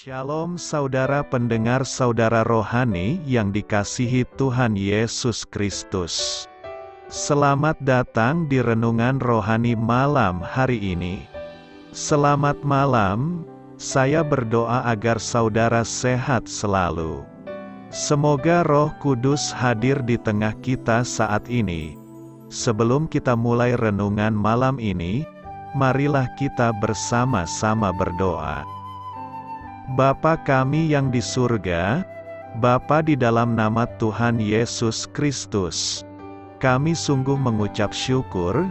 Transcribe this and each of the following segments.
Shalom saudara pendengar saudara rohani yang dikasihi Tuhan Yesus Kristus. Selamat datang di Renungan Rohani malam hari ini. Selamat malam, saya berdoa agar saudara sehat selalu. Semoga Roh Kudus hadir di tengah kita saat ini. Sebelum kita mulai renungan malam ini, marilah kita bersama-sama berdoa. Bapa kami yang di surga, Bapa di dalam nama Tuhan Yesus Kristus, kami sungguh mengucap syukur,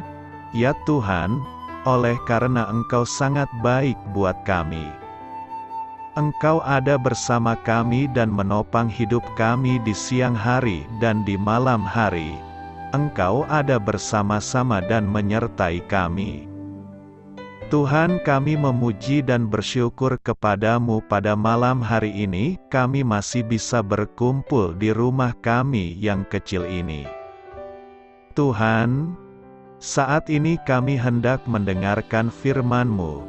ya Tuhan, oleh karena Engkau sangat baik buat kami. Engkau ada bersama kami dan menopang hidup kami di siang hari dan di malam hari. Engkau ada bersama-sama dan menyertai kami. Tuhan, kami memuji dan bersyukur kepadamu pada malam hari ini, kami masih bisa berkumpul di rumah kami yang kecil ini. Tuhan, saat ini kami hendak mendengarkan firman-Mu.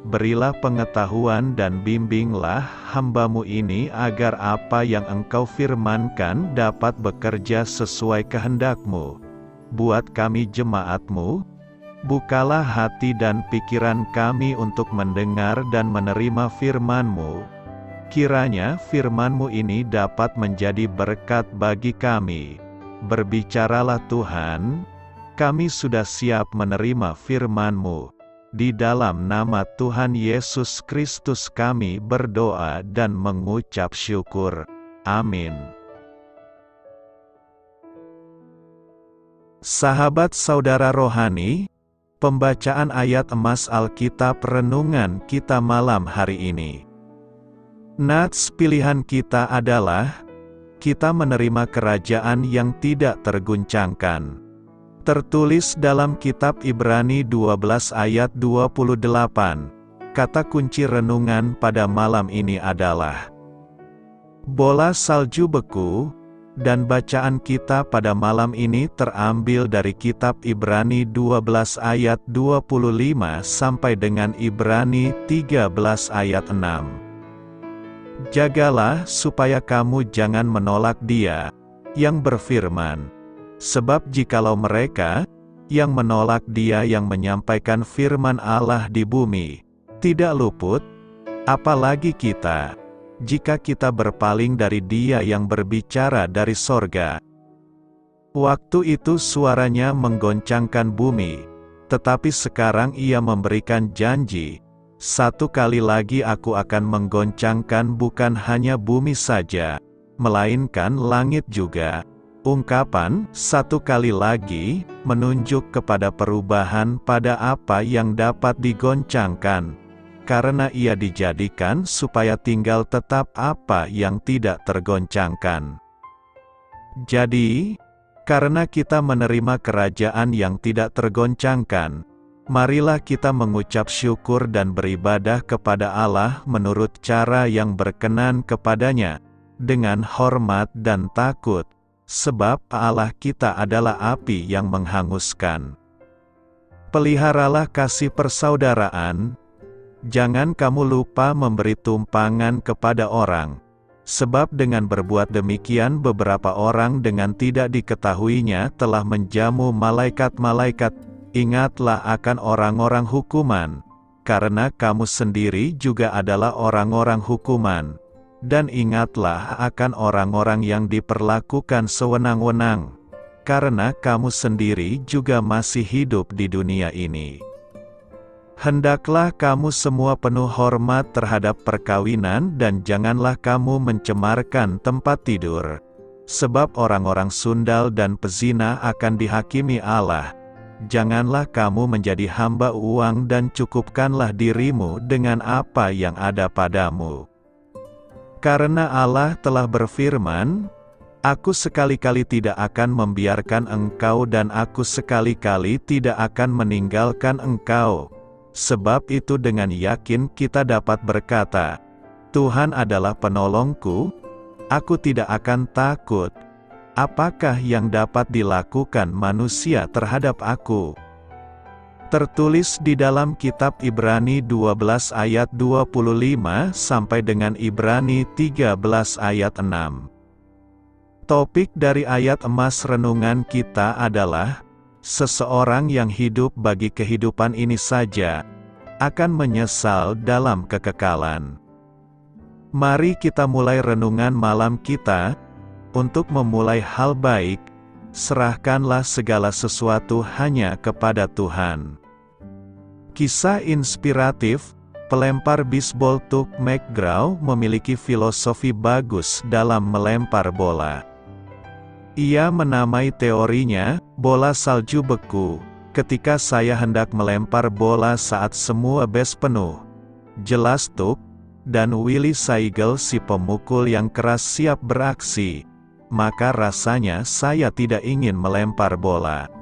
Berilah pengetahuan dan bimbinglah hamba-Mu ini agar apa yang Engkau firmankan dapat bekerja sesuai kehendak-Mu. Buat kami jemaat-Mu, bukalah hati dan pikiran kami untuk mendengar dan menerima firman-Mu. Kiranya firman-Mu ini dapat menjadi berkat bagi kami. Berbicaralah Tuhan, kami sudah siap menerima firman-Mu. Di dalam nama Tuhan Yesus Kristus kami berdoa dan mengucap syukur. Amin. Sahabat saudara rohani, pembacaan ayat emas Alkitab renungan kita malam hari ini. Nats pilihan kita adalah, kita menerima kerajaan yang tidak terguncangkan. Tertulis dalam kitab Ibrani 12 ayat 28. Kata kunci renungan pada malam ini adalah bola salju beku. Dan bacaan kita pada malam ini terambil dari kitab Ibrani 12 ayat 25 sampai dengan Ibrani 13 ayat 6. Jagalah supaya kamu jangan menolak Dia yang berfirman. Sebab jikalau mereka yang menolak Dia yang menyampaikan firman Allah di bumi tidak luput, apalagi kita, jika kita berpaling dari Dia yang berbicara dari sorga. Waktu itu suaranya menggoncangkan bumi, tetapi sekarang Ia memberikan janji, satu kali lagi Aku akan menggoncangkan bukan hanya bumi saja, melainkan langit juga. Ungkapan satu kali lagi menunjuk kepada perubahan pada apa yang dapat digoncangkan, karena Ia dijadikan supaya tinggal tetap apa yang tidak tergoncangkan. Jadi, karena kita menerima kerajaan yang tidak tergoncangkan, marilah kita mengucap syukur dan beribadah kepada Allah menurut cara yang berkenan kepadanya, dengan hormat dan takut, sebab Allah kita adalah api yang menghanguskan. Peliharalah kasih persaudaraan. Jangan kamu lupa memberi tumpangan kepada orang, sebab dengan berbuat demikian beberapa orang dengan tidak diketahuinya telah menjamu malaikat-malaikat. Ingatlah akan orang-orang hukuman, karena kamu sendiri juga adalah orang-orang hukuman. Dan ingatlah akan orang-orang yang diperlakukan sewenang-wenang, karena kamu sendiri juga masih hidup di dunia ini. Hendaklah kamu semua penuh hormat terhadap perkawinan dan janganlah kamu mencemarkan tempat tidur. Sebab orang-orang sundal dan pezina akan dihakimi Allah. Janganlah kamu menjadi hamba uang dan cukupkanlah dirimu dengan apa yang ada padamu. Karena Allah telah berfirman, Aku sekali-kali tidak akan membiarkan engkau dan Aku sekali-kali tidak akan meninggalkan engkau. Sebab itu dengan yakin kita dapat berkata, Tuhan adalah penolongku, aku tidak akan takut. Apakah yang dapat dilakukan manusia terhadap aku? Tertulis di dalam kitab Ibrani 12 ayat 25 sampai dengan Ibrani 13 ayat 6. Topik dari ayat emas renungan kita adalah, seseorang yang hidup bagi kehidupan ini saja, akan menyesal dalam kekekalan. Mari kita mulai renungan malam kita. Untuk memulai hal baik, serahkanlah segala sesuatu hanya kepada Tuhan. Kisah inspiratif, pelempar bisbol Tug McGraw memiliki filosofi bagus dalam melempar bola. Ia menamai teorinya, bola salju beku. Ketika saya hendak melempar bola saat semua base penuh, jelas Tug dan Willie Saigel si pemukul yang keras siap beraksi, maka rasanya saya tidak ingin melempar bola.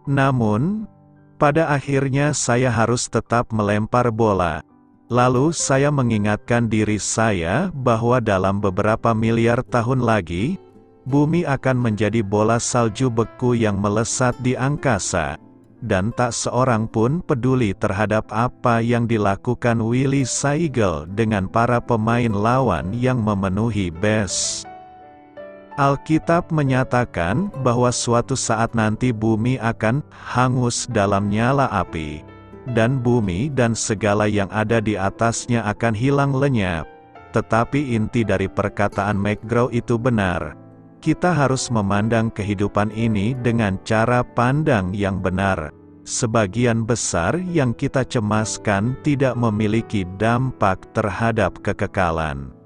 Namun, pada akhirnya saya harus tetap melempar bola. Lalu saya mengingatkan diri saya bahwa dalam beberapa miliar tahun lagi, bumi akan menjadi bola salju beku yang melesat di angkasa, dan tak seorang pun peduli terhadap apa yang dilakukan Willie Saigel dengan para pemain lawan yang memenuhi base. Alkitab menyatakan bahwa suatu saat nanti bumi akan hangus dalam nyala api, dan bumi dan segala yang ada di atasnya akan hilang lenyap. Tetapi inti dari perkataan McGraw itu benar. Kita harus memandang kehidupan ini dengan cara pandang yang benar. Sebagian besar yang kita cemaskan tidak memiliki dampak terhadap kekekalan.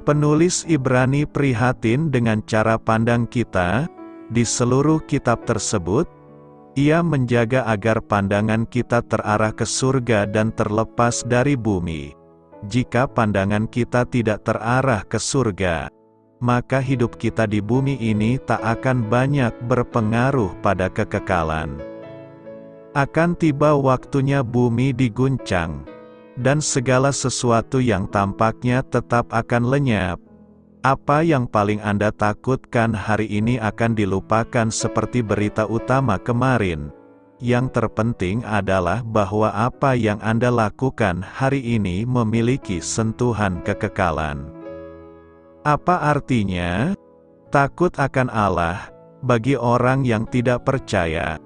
Penulis Ibrani prihatin dengan cara pandang kita. Di seluruh kitab tersebut, ia menjaga agar pandangan kita terarah ke surga dan terlepas dari bumi. Jika pandangan kita tidak terarah ke surga, maka hidup kita di bumi ini tak akan banyak berpengaruh pada kekekalan. Akan tiba waktunya bumi diguncang, dan segala sesuatu yang tampaknya tetap akan lenyap. Apa yang paling Anda takutkan hari ini akan dilupakan seperti berita utama kemarin. Yang terpenting adalah bahwa apa yang Anda lakukan hari ini memiliki sentuhan kekekalan. Apa artinya? Takut akan Allah, bagi orang yang tidak percaya.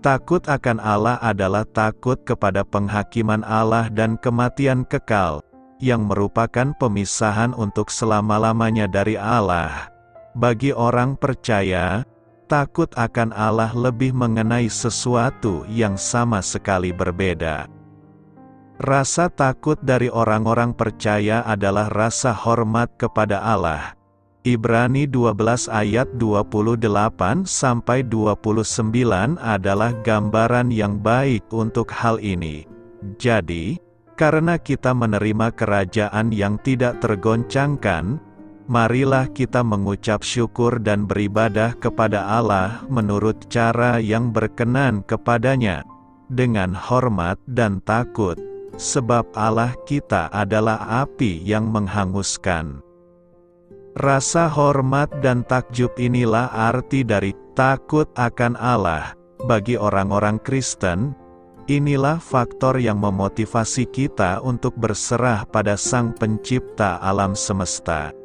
Takut akan Allah adalah takut kepada penghakiman Allah dan kematian kekal, yang merupakan pemisahan untuk selama-lamanya dari Allah. Bagi orang percaya, takut akan Allah lebih mengenai sesuatu yang sama sekali berbeda. Rasa takut dari orang-orang percaya adalah rasa hormat kepada Allah. Ibrani 12 ayat 28-29 adalah gambaran yang baik untuk hal ini. Jadi, karena kita menerima kerajaan yang tidak tergoncangkan, marilah kita mengucap syukur dan beribadah kepada Allah menurut cara yang berkenan kepadanya, dengan hormat dan takut, sebab Allah kita adalah api yang menghanguskan. Rasa hormat dan takjub inilah arti dari takut akan Allah. Bagi orang-orang Kristen, inilah faktor yang memotivasi kita untuk berserah pada Sang Pencipta alam semesta.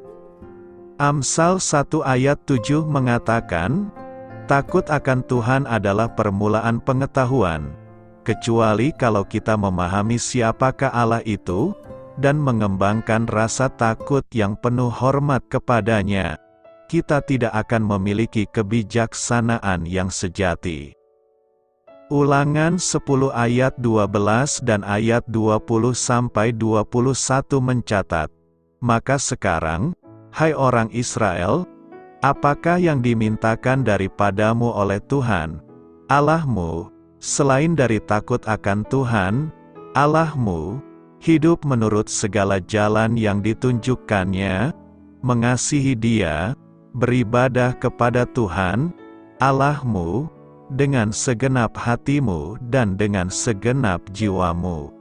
Amsal 1 ayat 7 mengatakan, takut akan Tuhan adalah permulaan pengetahuan, kecuali kalau kita memahami siapakah Allah itu, dan mengembangkan rasa takut yang penuh hormat kepadanya, kita tidak akan memiliki kebijaksanaan yang sejati. Ulangan 10 ayat 12 dan ayat 20-21 mencatat, maka sekarang, hai orang Israel, apakah yang dimintakan daripadamu oleh Tuhan, Allahmu, selain dari takut akan Tuhan, Allahmu, hidup menurut segala jalan yang ditunjukkannya, mengasihi Dia, beribadah kepada Tuhan, Allahmu, dengan segenap hatimu dan dengan segenap jiwamu.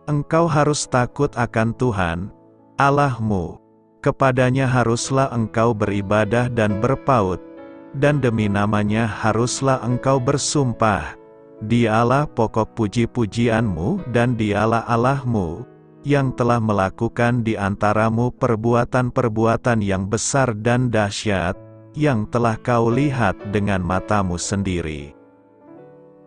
Engkau harus takut akan Tuhan, Allahmu, kepadanya haruslah engkau beribadah dan berpaut, dan demi namanya haruslah engkau bersumpah, Dialah pokok puji-pujianmu dan Dialah Allahmu, yang telah melakukan di antaramu perbuatan-perbuatan yang besar dan dahsyat, yang telah kau lihat dengan matamu sendiri.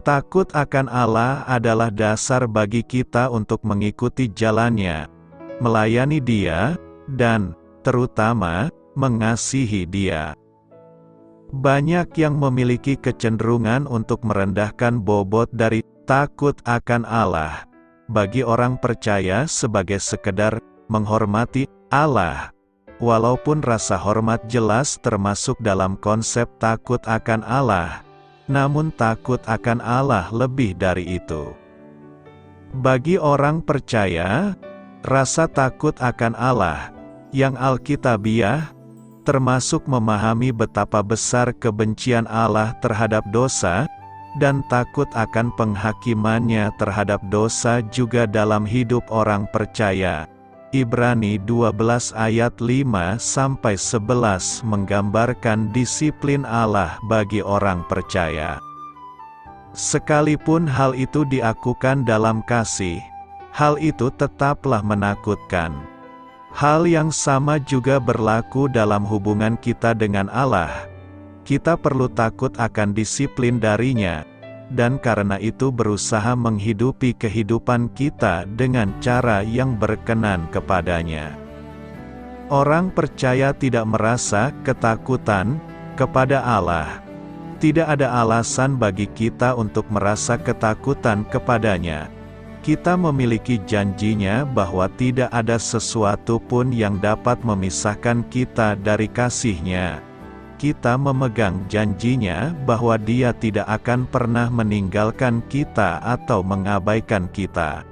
Takut akan Allah adalah dasar bagi kita untuk mengikuti jalannya, melayani Dia, dan, terutama, mengasihi Dia. Banyak yang memiliki kecenderungan untuk merendahkan bobot dari takut akan Allah bagi orang percaya sebagai sekedar menghormati Allah. Walaupun rasa hormat jelas termasuk dalam konsep takut akan Allah, namun takut akan Allah lebih dari itu. Bagi orang percaya, rasa takut akan Allah yang alkitabiah termasuk memahami betapa besar kebencian Allah terhadap dosa, dan takut akan penghakimannya terhadap dosa juga dalam hidup orang percaya. Ibrani 12 ayat 5-11 menggambarkan disiplin Allah bagi orang percaya. Sekalipun hal itu diakukan dalam kasih, hal itu tetaplah menakutkan. Hal yang sama juga berlaku dalam hubungan kita dengan Allah. Kita perlu takut akan disiplin darinya, dan karena itu berusaha menghidupi kehidupan kita dengan cara yang berkenan kepadanya. Orang percaya tidak merasa ketakutan kepada Allah. Tidak ada alasan bagi kita untuk merasa ketakutan kepadanya. Kita memiliki janjinya bahwa tidak ada sesuatu pun yang dapat memisahkan kita dari kasih-Nya. Kita memegang janjinya bahwa Dia tidak akan pernah meninggalkan kita atau mengabaikan kita.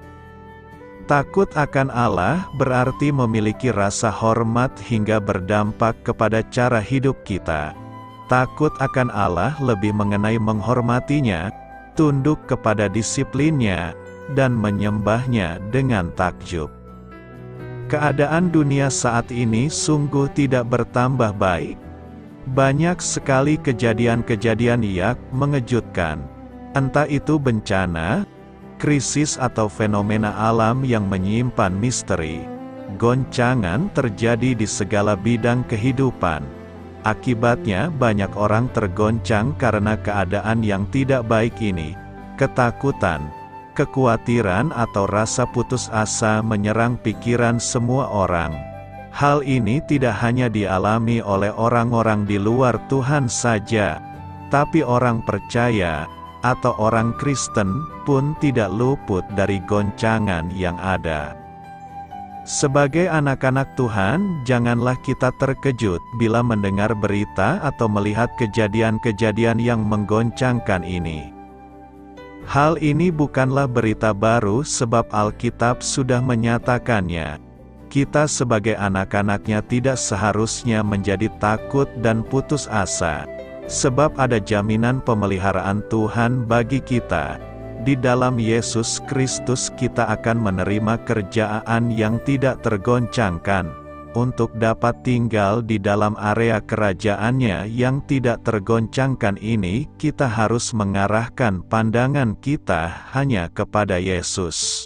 Takut akan Allah berarti memiliki rasa hormat hingga berdampak kepada cara hidup kita. Takut akan Allah lebih mengenai menghormatinya, tunduk kepada disiplin-Nya, dan menyembah-Nya dengan takjub. Keadaan dunia saat ini sungguh tidak bertambah baik. Banyak sekali kejadian-kejadian yang mengejutkan. Entah itu bencana, krisis atau fenomena alam yang menyimpan misteri. Goncangan terjadi di segala bidang kehidupan. Akibatnya banyak orang tergoncang karena keadaan yang tidak baik ini. Ketakutan, kekhawatiran atau rasa putus asa menyerang pikiran semua orang. Hal ini tidak hanya dialami oleh orang-orang di luar Tuhan saja, tapi orang percaya, atau orang Kristen, pun tidak luput dari goncangan yang ada. Sebagai anak-anak Tuhan, janganlah kita terkejut bila mendengar berita atau melihat kejadian-kejadian yang menggoncangkan ini. Hal ini bukanlah berita baru sebab Alkitab sudah menyatakannya. Kita sebagai anak-anaknya tidak seharusnya menjadi takut dan putus asa, sebab ada jaminan pemeliharaan Tuhan bagi kita. Di dalam Yesus Kristus kita akan menerima kerjaan yang tidak tergoncangkan. Untuk dapat tinggal di dalam area kerajaan-Nya yang tidak tergoncangkan ini, kita harus mengarahkan pandangan kita hanya kepada Yesus.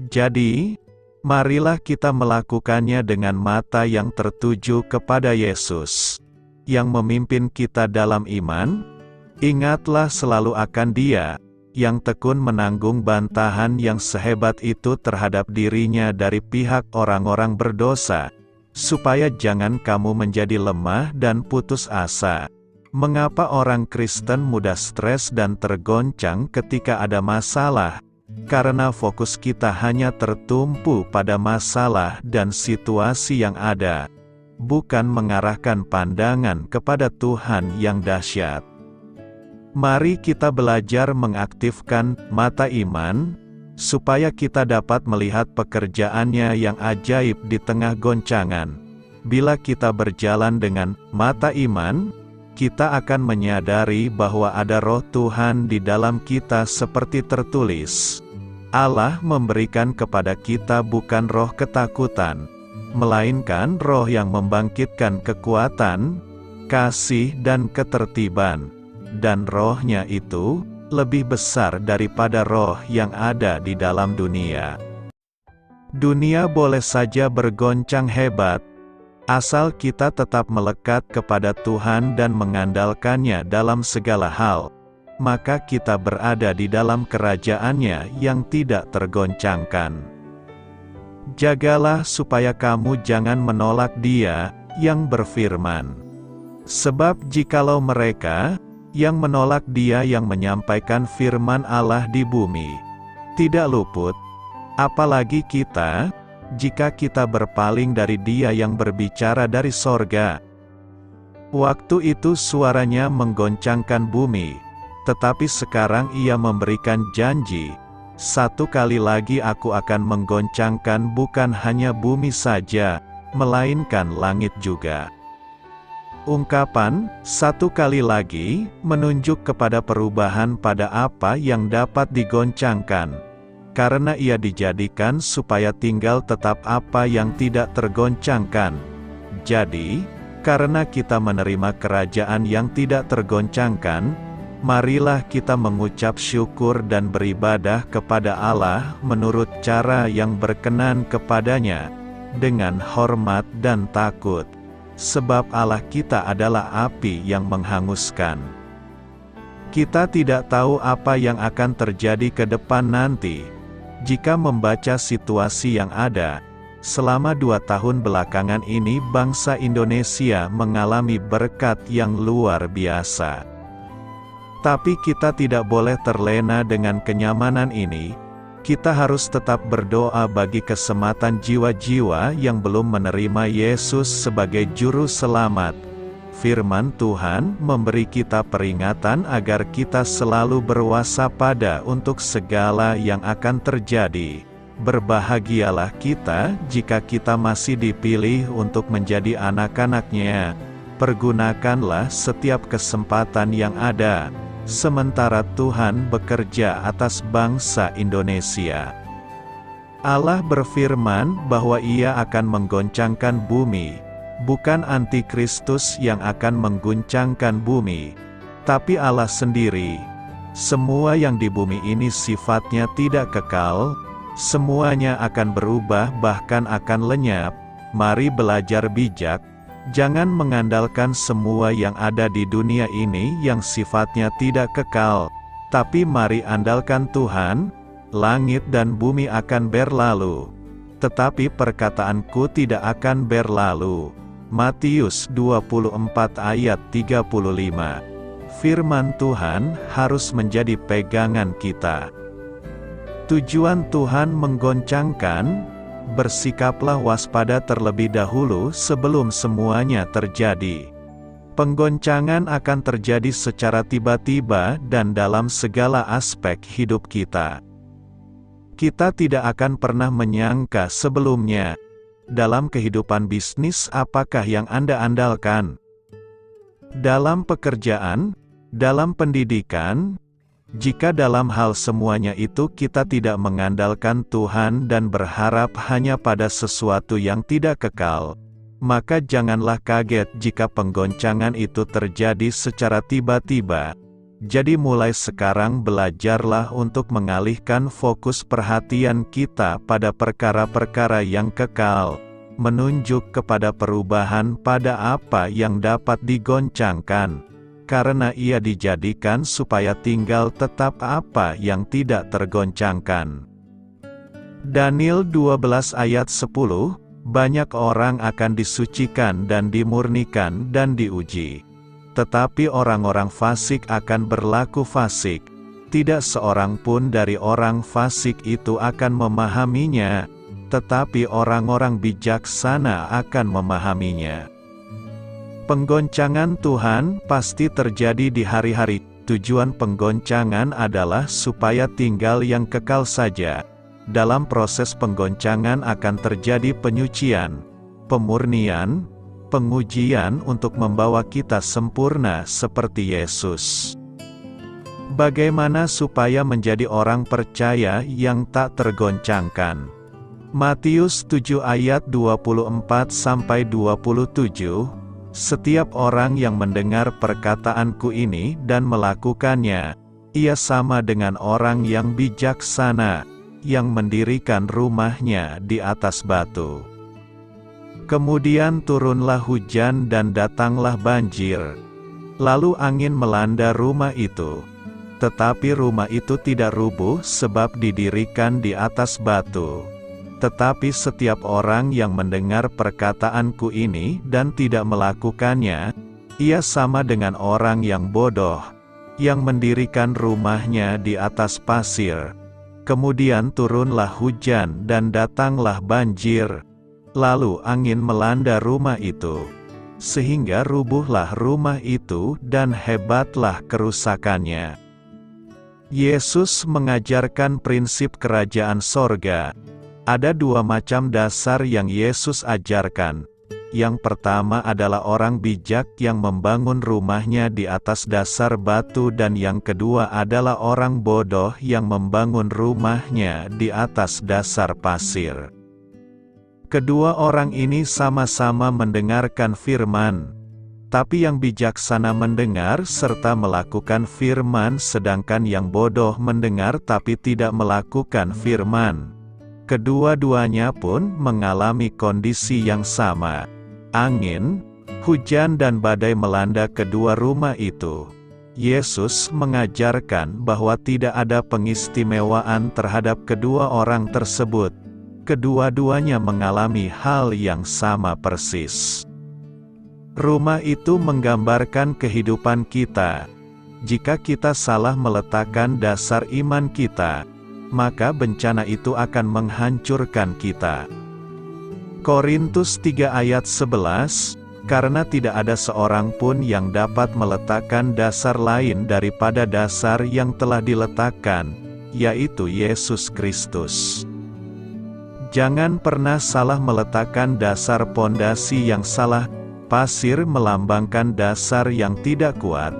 Jadi, marilah kita melakukannya dengan mata yang tertuju kepada Yesus, yang memimpin kita dalam iman. Ingatlah selalu akan Dia, yang tekun menanggung bantahan yang sehebat itu terhadap dirinya dari pihak orang-orang berdosa, supaya jangan kamu menjadi lemah dan putus asa. Mengapa orang Kristen mudah stres dan tergoncang ketika ada masalah? Karena fokus kita hanya tertumpu pada masalah dan situasi yang ada, bukan mengarahkan pandangan kepada Tuhan yang dahsyat. Mari kita belajar mengaktifkan mata iman, supaya kita dapat melihat pekerjaan-Nya yang ajaib di tengah goncangan. Bila kita berjalan dengan mata iman, kita akan menyadari bahwa ada roh Tuhan di dalam kita seperti tertulis. Allah memberikan kepada kita bukan roh ketakutan, melainkan roh yang membangkitkan kekuatan, kasih dan ketertiban. Dan roh-Nya itu lebih besar daripada roh yang ada di dalam dunia. Dunia boleh saja bergoncang hebat, asal kita tetap melekat kepada Tuhan dan mengandalkannya dalam segala hal, maka kita berada di dalam kerajaan-Nya yang tidak tergoncangkan. Jagalah supaya kamu jangan menolak Dia yang berfirman. Sebab jikalau mereka yang menolak Dia yang menyampaikan firman Allah di bumi tidak luput, apalagi kita, jika kita berpaling dari Dia yang berbicara dari sorga. Waktu itu suaranya menggoncangkan bumi, tetapi sekarang Ia memberikan janji, satu kali lagi Aku akan menggoncangkan bukan hanya bumi saja, melainkan langit juga. Ungkapan "satu kali lagi" menunjuk kepada perubahan pada apa yang dapat digoncangkan, karena Ia dijadikan supaya tinggal tetap apa yang tidak tergoncangkan. Jadi, karena kita menerima kerajaan yang tidak tergoncangkan, marilah kita mengucap syukur dan beribadah kepada Allah menurut cara yang berkenan kepadanya, dengan hormat dan takut. Sebab Allah kita adalah api yang menghanguskan. Kita tidak tahu apa yang akan terjadi ke depan nanti. Jika membaca situasi yang ada, selama 2 tahun belakangan ini bangsa Indonesia mengalami berkat yang luar biasa. Tapi kita tidak boleh terlena dengan kenyamanan ini. Kita harus tetap berdoa bagi keselamatan jiwa-jiwa yang belum menerima Yesus sebagai Juru Selamat. Firman Tuhan memberi kita peringatan agar kita selalu berwaspada untuk segala yang akan terjadi. Berbahagialah kita jika kita masih dipilih untuk menjadi anak-anak-Nya. Pergunakanlah setiap kesempatan yang ada, sementara Tuhan bekerja atas bangsa Indonesia. Allah berfirman bahwa Ia akan menggoncangkan bumi, bukan antikristus yang akan mengguncangkan bumi, tapi Allah sendiri. Semua yang di bumi ini sifatnya tidak kekal, semuanya akan berubah bahkan akan lenyap. Mari belajar bijak. Jangan mengandalkan semua yang ada di dunia ini yang sifatnya tidak kekal, tapi mari andalkan Tuhan. Langit dan bumi akan berlalu, tetapi perkataanku tidak akan berlalu. Matius 24 ayat 35. Firman Tuhan harus menjadi pegangan kita. Tujuan Tuhan menggoncangkan. Bersikaplah waspada terlebih dahulu sebelum semuanya terjadi. Penggoncangan akan terjadi secara tiba-tiba dan dalam segala aspek hidup kita. Kita tidak akan pernah menyangka sebelumnya. Dalam kehidupan bisnis, apakah yang Anda andalkan? Dalam pekerjaan, dalam pendidikan, jika dalam hal semuanya itu kita tidak mengandalkan Tuhan dan berharap hanya pada sesuatu yang tidak kekal, maka janganlah kaget jika penggoncangan itu terjadi secara tiba-tiba. Jadi mulai sekarang belajarlah untuk mengalihkan fokus perhatian kita pada perkara-perkara yang kekal, menunjuk kepada perubahan pada apa yang dapat digoncangkan. Karena Ia dijadikan supaya tinggal tetap apa yang tidak tergoncangkan. Daniel 12 ayat 10, banyak orang akan disucikan dan dimurnikan dan diuji. Tetapi orang-orang fasik akan berlaku fasik. Tidak seorang pun dari orang fasik itu akan memahaminya, tetapi orang-orang bijaksana akan memahaminya. Penggoncangan Tuhan pasti terjadi di hari-hari. Tujuan penggoncangan adalah supaya tinggal yang kekal saja. Dalam proses penggoncangan akan terjadi penyucian, pemurnian, pengujian untuk membawa kita sempurna seperti Yesus. Bagaimana supaya menjadi orang percaya yang tak tergoncangkan? Matius 7 ayat 24-27. Setiap orang yang mendengar perkataanku ini dan melakukannya, ia sama dengan orang yang bijaksana, yang mendirikan rumahnya di atas batu. Kemudian turunlah hujan dan datanglah banjir. Lalu angin melanda rumah itu. Tetapi rumah itu tidak rubuh sebab didirikan di atas batu. Tetapi setiap orang yang mendengar perkataanku ini dan tidak melakukannya, ia sama dengan orang yang bodoh, yang mendirikan rumahnya di atas pasir. Kemudian turunlah hujan dan datanglah banjir. Lalu angin melanda rumah itu, sehingga rubuhlah rumah itu dan hebatlah kerusakannya. Yesus mengajarkan prinsip kerajaan sorga. Ada dua macam dasar yang Yesus ajarkan. Yang pertama adalah orang bijak yang membangun rumahnya di atas dasar batu, dan yang kedua adalah orang bodoh yang membangun rumahnya di atas dasar pasir. Kedua orang ini sama-sama mendengarkan firman, tapi yang bijaksana mendengar serta melakukan firman, sedangkan yang bodoh mendengar tapi tidak melakukan firman. Kedua-duanya pun mengalami kondisi yang sama. Angin, hujan dan badai melanda kedua rumah itu. Yesus mengajarkan bahwa tidak ada pengistimewaan terhadap kedua orang tersebut. Kedua-duanya mengalami hal yang sama persis. Rumah itu menggambarkan kehidupan kita. Jika kita salah meletakkan dasar iman kita, maka bencana itu akan menghancurkan kita. Korintus 3 ayat 11, karena tidak ada seorang pun yang dapat meletakkan dasar lain daripada dasar yang telah diletakkan, yaitu Yesus Kristus. Jangan pernah salah meletakkan dasar pondasi yang salah. Pasir melambangkan dasar yang tidak kuat,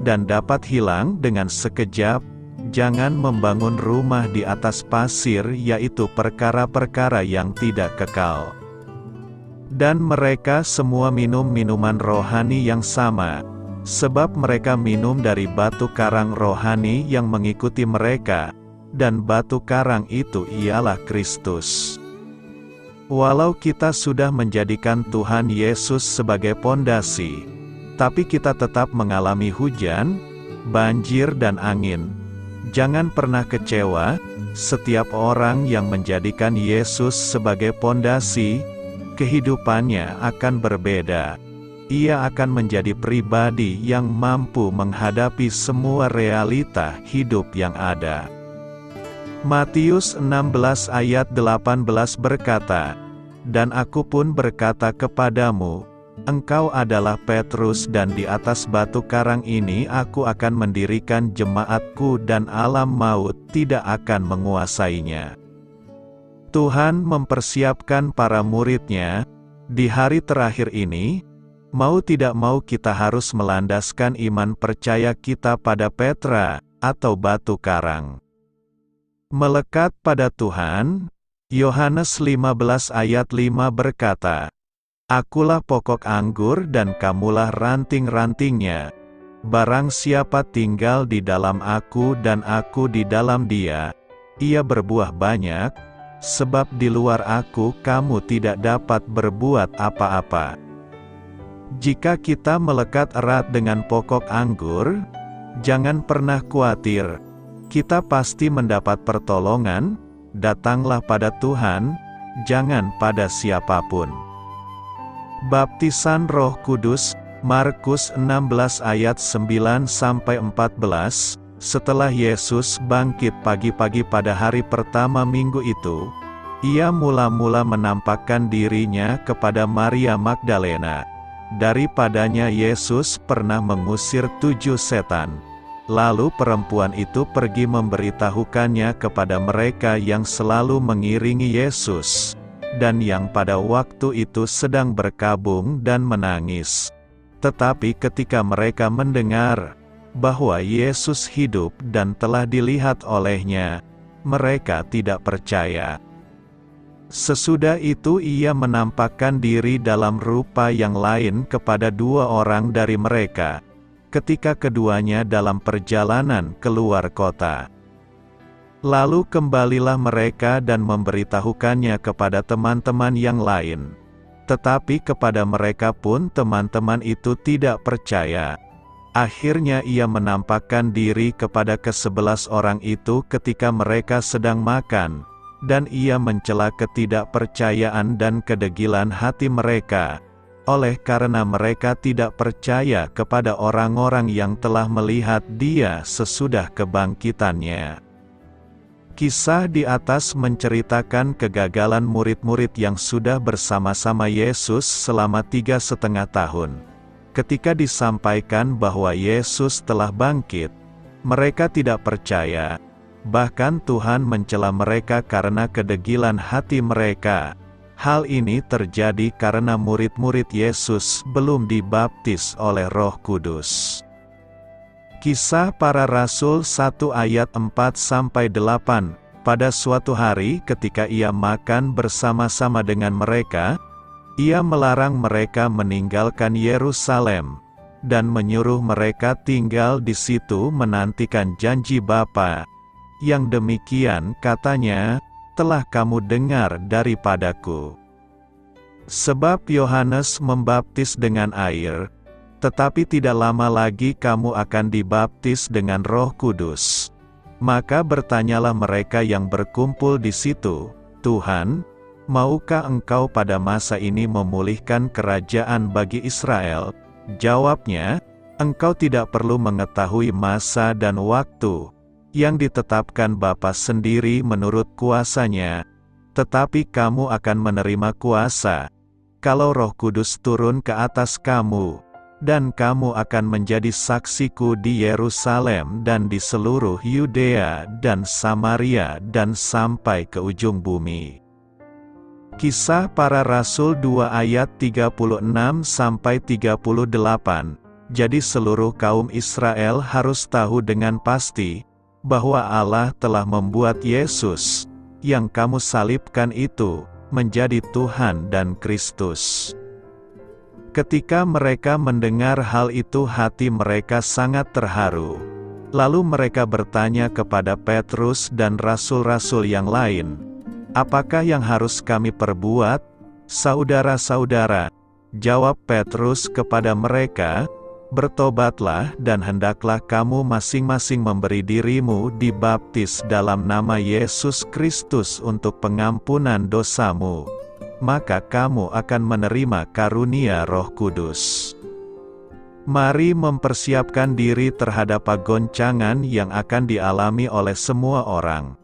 dan dapat hilang dengan sekejap. Jangan membangun rumah di atas pasir, yaitu perkara-perkara yang tidak kekal. Dan mereka semua minum minuman rohani yang sama, sebab mereka minum dari batu karang rohani yang mengikuti mereka, dan batu karang itu ialah Kristus. Walau kita sudah menjadikan Tuhan Yesus sebagai pondasi, tapi kita tetap mengalami hujan, banjir dan angin. Jangan pernah kecewa. Setiap orang yang menjadikan Yesus sebagai pondasi, kehidupannya akan berbeda. Ia akan menjadi pribadi yang mampu menghadapi semua realita hidup yang ada. Matius 16 ayat 18 berkata, "Dan aku pun berkata kepadamu, engkau adalah Petrus, dan di atas batu karang ini aku akan mendirikan jemaatku, dan alam maut tidak akan menguasainya." Tuhan mempersiapkan para murid-Nya di hari terakhir ini. Mau tidak mau kita harus melandaskan iman percaya kita pada Petra, atau batu karang. Melekat pada Tuhan. Yohanes 15 ayat 5 berkata, "Akulah pokok anggur dan kamulah ranting-rantingnya. Barang siapa tinggal di dalam aku dan aku di dalam dia, ia berbuah banyak, sebab di luar aku kamu tidak dapat berbuat apa-apa." Jika kita melekat erat dengan pokok anggur, jangan pernah khawatir. Kita pasti mendapat pertolongan. Datanglah pada Tuhan, jangan pada siapapun. Baptisan Roh Kudus, Markus 16 ayat 9-14. Setelah Yesus bangkit pagi-pagi pada hari pertama minggu itu, ia mula-mula menampakkan dirinya kepada Maria Magdalena. Daripadanya Yesus pernah mengusir 7 setan. Lalu perempuan itu pergi memberitahukannya kepada mereka yang selalu mengiringi Yesus, dan yang pada waktu itu sedang berkabung dan menangis. Tetapi ketika mereka mendengar bahwa Yesus hidup dan telah dilihat olehnya, mereka tidak percaya. Sesudah itu ia menampakkan diri dalam rupa yang lain kepada 2 orang dari mereka. ketika keduanya dalam perjalanan keluar kota. Lalu kembalilah mereka dan memberitahukannya kepada teman-teman yang lain. Tetapi kepada mereka pun teman-teman itu tidak percaya. Akhirnya ia menampakkan diri kepada ke-11 orang itu ketika mereka sedang makan, dan ia mencela ketidakpercayaan dan kedegilan hati mereka, oleh karena mereka tidak percaya kepada orang-orang yang telah melihat dia sesudah kebangkitannya. Kisah di atas menceritakan kegagalan murid-murid yang sudah bersama-sama Yesus selama 3,5 tahun. Ketika disampaikan bahwa Yesus telah bangkit, mereka tidak percaya. Bahkan Tuhan mencela mereka karena kedegilan hati mereka. Hal ini terjadi karena murid-murid Yesus belum dibaptis oleh Roh Kudus. Kisah Para Rasul 1 ayat 4-8. Pada suatu hari ketika ia makan bersama-sama dengan mereka, ia melarang mereka meninggalkan Yerusalem, dan menyuruh mereka tinggal di situ menantikan janji Bapa. Yang demikian katanya, telah kamu dengar daripadaku. Sebab Yohanes membaptis dengan air, tetapi tidak lama lagi kamu akan dibaptis dengan Roh Kudus. Maka bertanyalah mereka yang berkumpul di situ, Tuhan, maukah Engkau pada masa ini memulihkan kerajaan bagi Israel? Jawabnya, Engkau tidak perlu mengetahui masa dan waktu yang ditetapkan Bapa sendiri menurut kuasanya, tetapi kamu akan menerima kuasa kalau Roh Kudus turun ke atas kamu, dan kamu akan menjadi saksiku di Yerusalem dan di seluruh Yudea dan Samaria dan sampai ke ujung bumi. Kisah Para Rasul 2 ayat 36-38. Jadi seluruh kaum Israel harus tahu dengan pasti bahwa Allah telah membuat Yesus, yang kamu salibkan itu, menjadi Tuhan dan Kristus. Ketika mereka mendengar hal itu hati mereka sangat terharu. Lalu mereka bertanya kepada Petrus dan rasul-rasul yang lain, apakah yang harus kami perbuat, saudara-saudara? Jawab Petrus kepada mereka, bertobatlah dan hendaklah kamu masing-masing memberi dirimu dibaptis dalam nama Yesus Kristus untuk pengampunan dosamu. Maka kamu akan menerima karunia Roh Kudus. Mari mempersiapkan diri terhadap goncangan yang akan dialami oleh semua orang.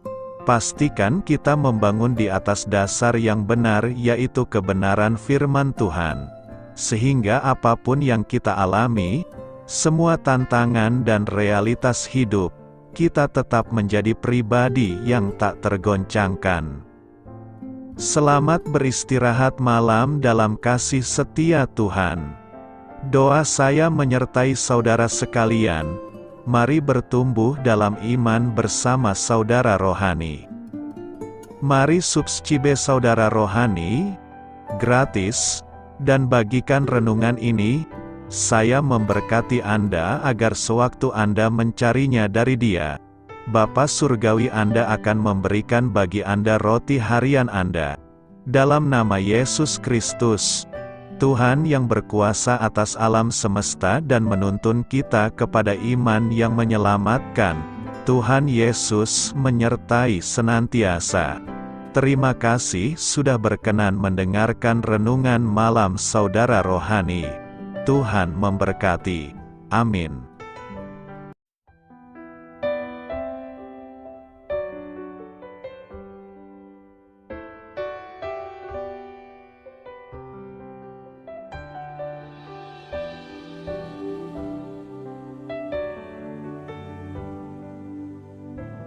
Pastikan kita membangun di atas dasar yang benar, yaitu kebenaran firman Tuhan. Sehingga apapun yang kita alami, semua tantangan dan realitas hidup, kita tetap menjadi pribadi yang tak tergoncangkan. Selamat beristirahat malam dalam kasih setia Tuhan. Doa saya menyertai saudara sekalian. Mari bertumbuh dalam iman bersama saudara rohani. Mari subscribe saudara rohani, gratis, dan bagikan renungan ini. Saya memberkati Anda agar sewaktu Anda mencarinya dari Dia, Bapa Surgawi Anda akan memberikan bagi Anda roti harian Anda. Dalam nama Yesus Kristus, Tuhan yang berkuasa atas alam semesta dan menuntun kita kepada iman yang menyelamatkan, Tuhan Yesus menyertai senantiasa. Terima kasih sudah berkenan mendengarkan renungan malam saudara rohani. Tuhan memberkati. Amin.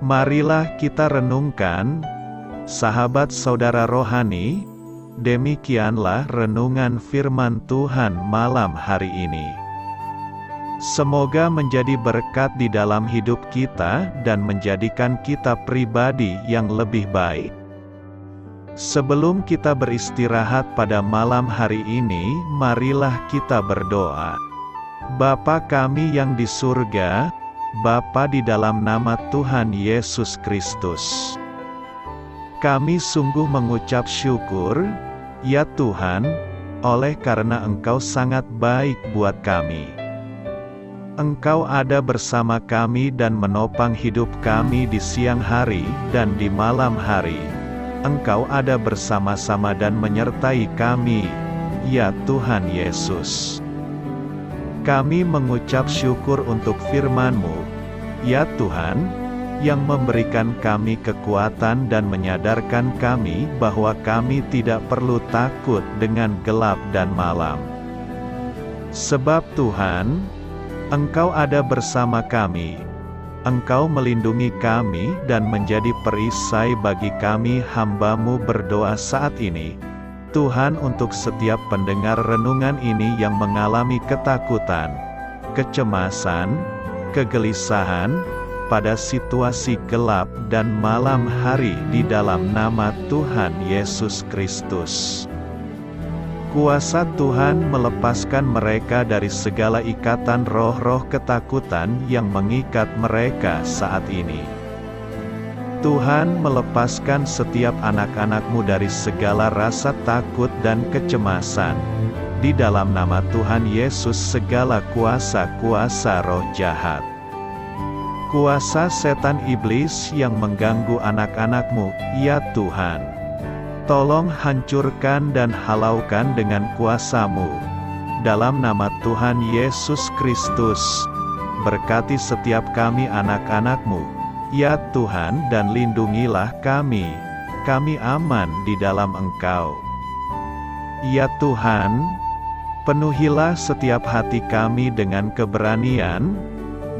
Marilah kita renungkan, sahabat saudara rohani, demikianlah renungan firman Tuhan malam hari ini. Semoga menjadi berkat di dalam hidup kita dan menjadikan kita pribadi yang lebih baik. Sebelum kita beristirahat pada malam hari ini, marilah kita berdoa. Bapa kami yang di surga, Bapa di dalam nama Tuhan Yesus Kristus. Kami sungguh mengucap syukur, ya Tuhan, oleh karena Engkau sangat baik buat kami. Engkau ada bersama kami dan menopang hidup kami di siang hari dan di malam hari. Engkau ada bersama-sama dan menyertai kami, ya Tuhan Yesus. Kami mengucap syukur untuk firman-Mu, ya Tuhan, yang memberikan kami kekuatan dan menyadarkan kami bahwa kami tidak perlu takut dengan gelap dan malam. Sebab Tuhan, Engkau ada bersama kami. Engkau melindungi kami dan menjadi perisai bagi kami hamba-Mu berdoa saat ini. Tuhan, untuk setiap pendengar renungan ini yang mengalami ketakutan, kecemasan, kegelisahan, pada situasi gelap dan malam hari di dalam nama Tuhan Yesus Kristus. Kuasa Tuhan melepaskan mereka dari segala ikatan roh-roh ketakutan yang mengikat mereka saat ini. Tuhan melepaskan setiap anak-anak-Mu dari segala rasa takut dan kecemasan. Di dalam nama Tuhan Yesus segala kuasa-kuasa roh jahat, kuasa setan iblis yang mengganggu anak-anak-Mu, ya Tuhan, tolong hancurkan dan halaukan dengan kuasa-Mu. Dalam nama Tuhan Yesus Kristus, berkati setiap kami anak-anak-Mu, ya Tuhan, dan lindungilah kami. Kami aman di dalam Engkau. Ya Tuhan, penuhilah setiap hati kami dengan keberanian,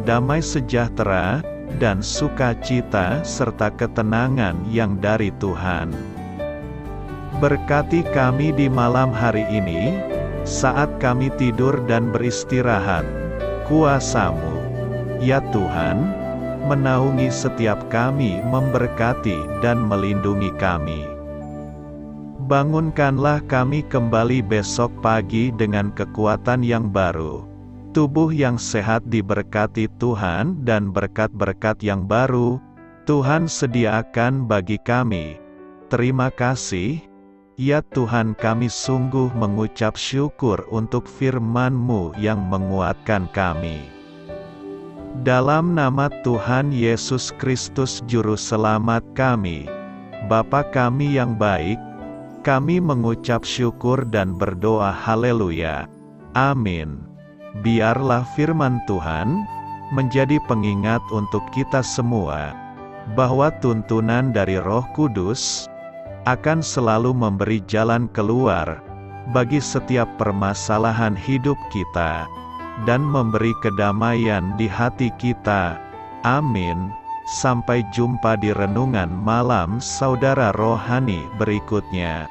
damai sejahtera, dan sukacita serta ketenangan yang dari Tuhan. Berkati kami di malam hari ini, saat kami tidur dan beristirahat. Kuasa-Mu, ya Tuhan, menaungi setiap kami, memberkati dan melindungi kami. Bangunkanlah kami kembali besok pagi dengan kekuatan yang baru. Tubuh yang sehat diberkati Tuhan dan berkat-berkat yang baru, Tuhan sediakan bagi kami. Terima kasih, ya Tuhan, kami sungguh mengucap syukur untuk firman-Mu yang menguatkan kami. Dalam nama Tuhan Yesus Kristus Juru Selamat kami, Bapa kami yang baik, kami mengucap syukur dan berdoa haleluya. Amin. Biarlah firman Tuhan menjadi pengingat untuk kita semua, bahwa tuntunan dari Roh Kudus akan selalu memberi jalan keluar bagi setiap permasalahan hidup kita, dan memberi kedamaian di hati kita. Amin. Sampai jumpa di renungan malam saudara rohani berikutnya.